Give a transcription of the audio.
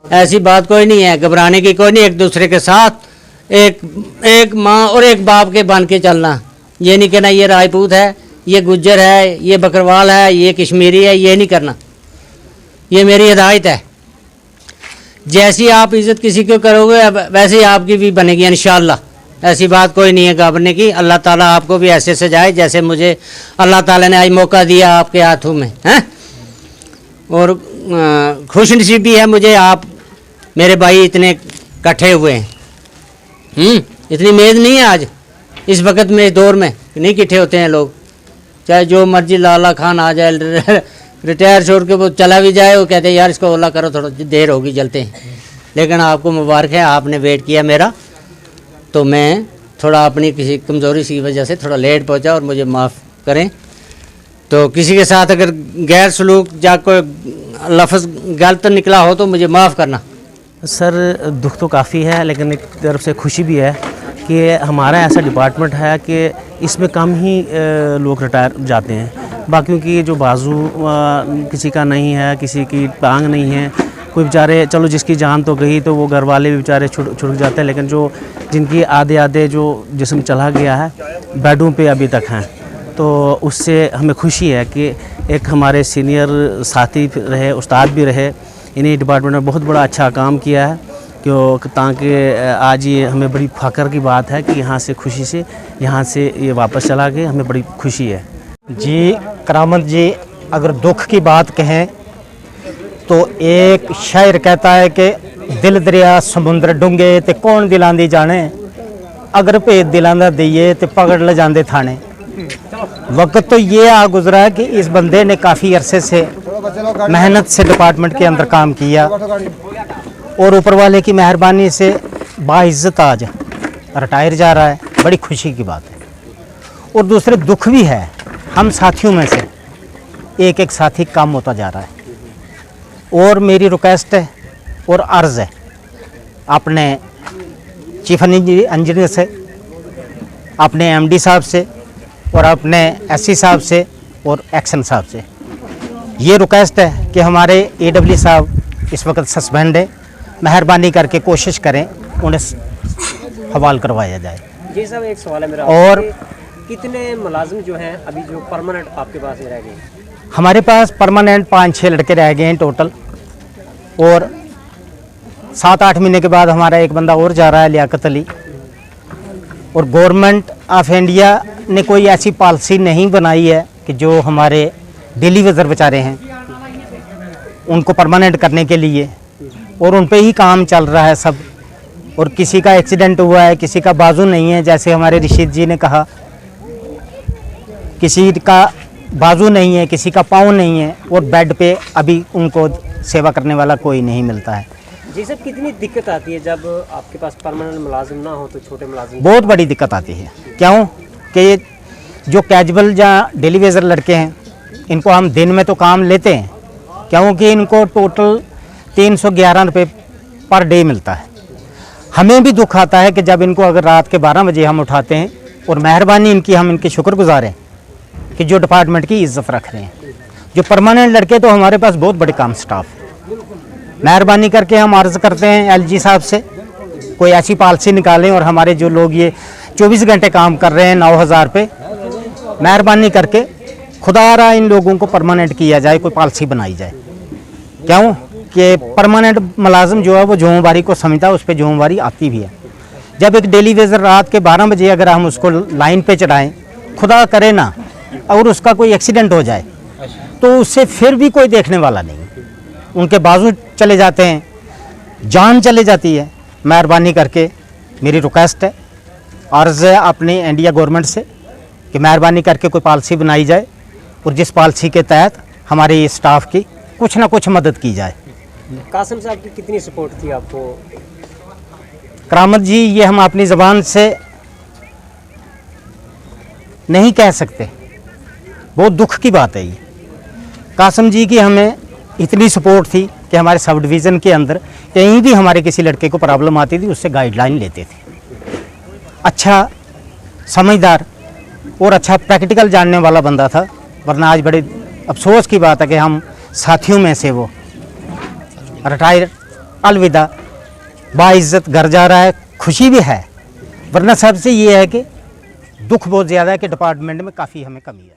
ऐसी बात कोई नहीं है, घबराने की कोई नहीं। एक दूसरे के साथ एक माँ और एक बाप के बन के चलना। ये नहीं कहना ये राजपूत है, ये गुज्जर है, ये बकरवाल है, ये कश्मीरी है, ये नहीं करना। ये मेरी हिदायत है। जैसी आप इज़्ज़त किसी को करोगे वैसे ही आपकी भी बनेगी इंशाअल्लाह। ऐसी बात कोई नहीं है घबराने की। अल्लाह ताला आपको भी ऐसे सजाए जैसे मुझे अल्लाह ताला ने आज मौका दिया आपके हाथों में, हैं। और खुशनसीबी है मुझे, आप मेरे भाई इतने इकट्ठे हुए हैं। इतनी उम्मीद नहीं है आज इस वक्त में, इस दौर में नहीं इकट्ठे होते हैं लोग। चाहे जो मर्जी लाला खान आ जाए, रिटायर छोड़ के वो चला भी जाए, वो कहते हैं यार इसको ओला करो, थोड़ा देर होगी जलते हैं। लेकिन आपको मुबारक है, आपने वेट किया मेरा, तो मैं थोड़ा अपनी किसी कमज़ोरी की वजह से थोड़ा लेट पहुंचा और मुझे माफ़ करें। तो किसी के साथ अगर गैर सलूक या कोई लफ्ज़ गलत निकला हो तो मुझे माफ़ करना। सर दुख तो काफ़ी है, लेकिन एक तरफ से खुशी भी है कि हमारा ऐसा डिपार्टमेंट है कि इसमें कम ही लोग रिटायर जाते हैं। बाकियों की जो बाजू किसी का नहीं है, किसी की टांग नहीं है, कोई बेचारे चलो जिसकी जान तो गई तो वो घर वाले भी बेचारे छुट जाते हैं, लेकिन जो जिनकी आधे जो जिस्म चला गया है बेडों पे अभी तक हैं, तो उससे हमें खुशी है कि एक हमारे सीनियर साथी रहे, उस्ताद भी रहे, इन्हीं डिपार्टमेंट में बहुत बड़ा अच्छा काम किया है। क्यों ताकि आज ये हमें बड़ी फ़ख्र की बात है कि यहाँ से खुशी से यहाँ से ये वापस चला गए, हमें बड़ी खुशी है। जी करामत जी, अगर दुख की बात कहें तो एक शायर कहता है कि दिल दरिया समुंदर डूंगे ते कौन दिलां दी जाने, अगर भेद दिलां दा दईए ते पकड़ ले जांदे थाने। वक्त तो ये आ गुजरा है कि इस बंदे ने काफ़ी अरसे से मेहनत से डिपार्टमेंट के अंदर काम किया और ऊपर वाले की मेहरबानी से बाइज़्ज़त आज रिटायर जा रहा है, बड़ी खुशी की बात है। और दूसरे दुख भी है, हम साथियों में से एक एक साथी कम होता जा रहा है। और मेरी रिक्वेस्ट है और अर्ज़ है अपने चीफ इंजीनियर से, अपने एमडी साहब से और अपने एससी साहब से और एक्शन साहब से ये रिक्वेस्ट है कि हमारे एडब्ल्यू साहब इस वक्त सस्पेंड है, मेहरबानी करके कोशिश करें उन्हें हवाल करवाया जाए। जी साहब, एक सवाल है मेरा, और कितने मुलाजिम जो हैं अभी जो परमानेंट आपके पास रह गए? हमारे पास परमानेंट 5-6 लड़के रह गए हैं टोटल, और 7-8 महीने के बाद हमारा एक बंदा और जा रहा है, लियाकत अली। और गवर्नमेंट ऑफ इंडिया ने कोई ऐसी पॉलिसी नहीं बनाई है कि जो हमारे डेली वेजर बेचारे हैं उनको परमानेंट करने के लिए, और उन पे ही काम चल रहा है सब। और किसी का एक्सीडेंट हुआ है, किसी का बाजू नहीं है, जैसे हमारे रशीद जी ने कहा, किसी का बाजू नहीं है, किसी का पाँव नहीं है, और बेड पे अभी उनको सेवा करने वाला कोई नहीं मिलता है। जी साहब, कितनी दिक्कत आती है जब आपके पास परमानेंट मुलाजिम ना हो तो छोटे मुलाजिम? बहुत बड़ी दिक्कत आती है। क्यों कि ये जो कैजुअल या डेली वेजर लड़के हैं, इनको हम दिन में तो काम लेते हैं, क्योंकि इनको टोटल 311 रुपये पर डे मिलता है। हमें भी दुख आता है कि जब इनको अगर रात के 12 बजे हम उठाते हैं, और मेहरबानी इनकी, हम इनके शुक्रगुजार हैं कि जो डिपार्टमेंट की इज्जत रख रहे हैं। जो परमानेंट लड़के तो हमारे पास बहुत बड़े काम स्टाफ है। मेहरबानी करके हम अर्ज़ करते हैं एलजी साहब से कोई ऐसी पॉलिसी निकालें, और हमारे जो लोग ये 24 घंटे काम कर रहे हैं 9000 पे, मेहरबानी करके खुदारा इन लोगों को परमानेंट किया जाए, कोई पॉलिसी बनाई जाए। क्यों कि परमानेंट मुलाजिम जो है वो जिम्मेवारी को समझता है, उस पर जिम्मेवारी आती भी है। जब एक डेली वेजर रात के 12 बजे अगर हम उसको लाइन पे चढ़ाएं, खुदा करे ना और उसका कोई एक्सीडेंट हो जाए, तो उससे फिर भी कोई देखने वाला नहीं, उनके बाजू चले जाते हैं, जान चले जाती है। मेहरबानी करके मेरी रिक्वेस्ट है, अर्ज़ है अपनी इंडिया गवर्नमेंट से कि मेहरबानी करके कोई पॉलिसी बनाई जाए, और जिस पॉलिसी के तहत हमारे स्टाफ की कुछ ना कुछ मदद की जाए। कासिम साहब की कितनी सपोर्ट थी आपको? करामत जी, ये हम अपनी ज़बान से नहीं कह सकते, बहुत दुख की बात है ये। कासिम जी की हमें इतनी सपोर्ट थी कि हमारे सब डिवीज़न के अंदर कहीं भी हमारे किसी लड़के को प्रॉब्लम आती थी, उससे गाइडलाइन लेते थे। अच्छा समझदार और अच्छा प्रैक्टिकल जानने वाला बंदा था, वरना आज बड़े अफसोस की बात है कि हम साथियों में से वो रिटायर अलविदा, बाइज्जत घर जा रहा है, खुशी भी है। वरना सबसे ये है कि दुख बहुत ज़्यादा है कि डिपार्टमेंट में काफ़ी हमें कमी आई।